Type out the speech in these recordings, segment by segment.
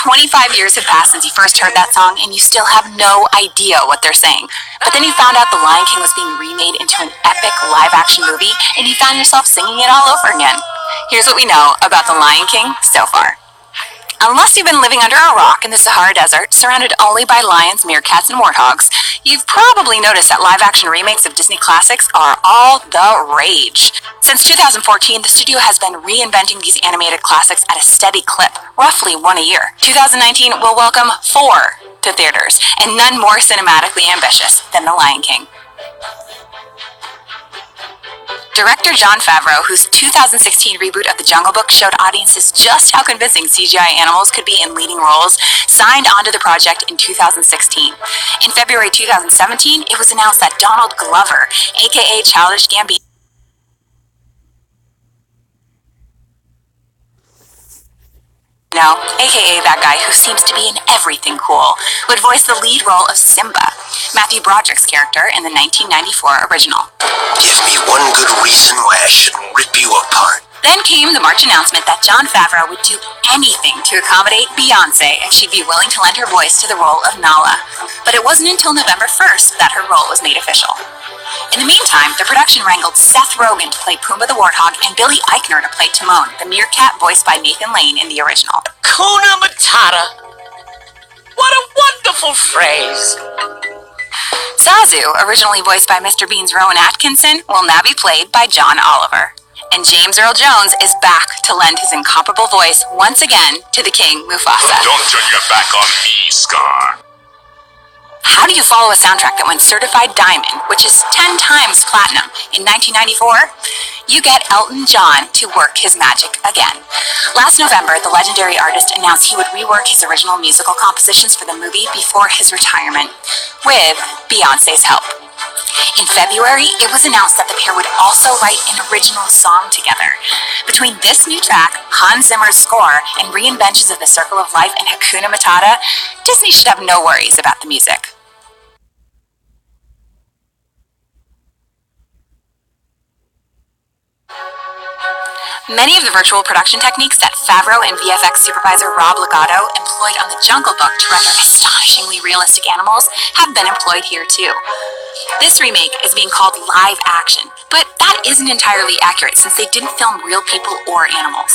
25 years have passed since you first heard that song, and you still have no idea what they're saying. But then you found out The Lion King was being remade into an epic live-action movie, and you found yourself singing it all over again. Here's what we know about The Lion King so far. Unless you've been living under a rock in the Sahara Desert, surrounded only by lions, meerkats, and warthogs, you've probably noticed that live-action remakes of Disney classics are all the rage. Since 2014, the studio has been reinventing these animated classics at a steady clip, roughly one a year. 2019 will welcome 4 to theaters, and none more cinematically ambitious than The Lion King. Director Jon Favreau, whose 2016 reboot of The Jungle Book showed audiences just how convincing CGI animals could be in leading roles, signed onto the project in 2016. In February 2017, it was announced that Donald Glover, aka Childish Gambino, aka that guy who seems to be in everything cool, would voice the lead role of Simba, Matthew Broderick's character in the 1994 original. Give me one good reason why I shouldn't rip you apart. Then came the March announcement that Jon Favreau would do anything to accommodate Beyoncé if she'd be willing to lend her voice to the role of Nala. But it wasn't until November 1st that her role was made official. In the meantime, the production wrangled Seth Rogen to play Pumbaa the Warthog and Billy Eichner to play Timon, the meerkat voiced by Nathan Lane in the original. Hakuna Matata. What a wonderful phrase. Zazu, originally voiced by Mr. Bean's Rowan Atkinson, will now be played by John Oliver. And James Earl Jones is back to lend his incomparable voice once again to the king, Mufasa. Don't turn your back on me, Scar. How do you follow a soundtrack that went certified diamond, which is 10 times platinum, in 1994? You get Elton John to work his magic again. Last November, the legendary artist announced he would rework his original musical compositions for the movie before his retirement, with Beyoncé's help. In February, it was announced that the pair would also write an original song together. Between this new track, Hans Zimmer's score, and reinventions of The Circle of Life and Hakuna Matata, Disney should have no worries about the music. Many of the virtual production techniques that Favreau and VFX supervisor Rob Legato employed on The Jungle Book to render astonishingly realistic animals have been employed here too. This remake is being called live action, but that isn't entirely accurate since they didn't film real people or animals.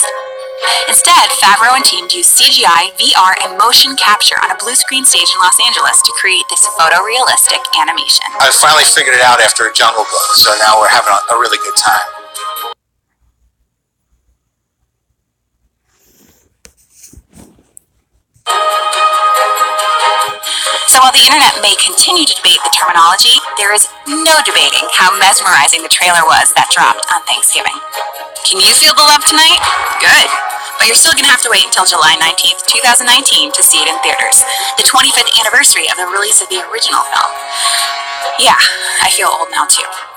Instead, Favreau and team used CGI, VR, and motion capture on a blue screen stage in Los Angeles to create this photorealistic animation. I finally figured it out after Jungle Book, so now we're having a really good time. So while the internet may continue to debate the terminology, there is no debating how mesmerizing the trailer was that dropped on Thanksgiving. Can you feel the love tonight? Good. But you're still going to have to wait until July 19th, 2019 to see it in theaters, the 25th anniversary of the release of the original film. Yeah, I feel old now too.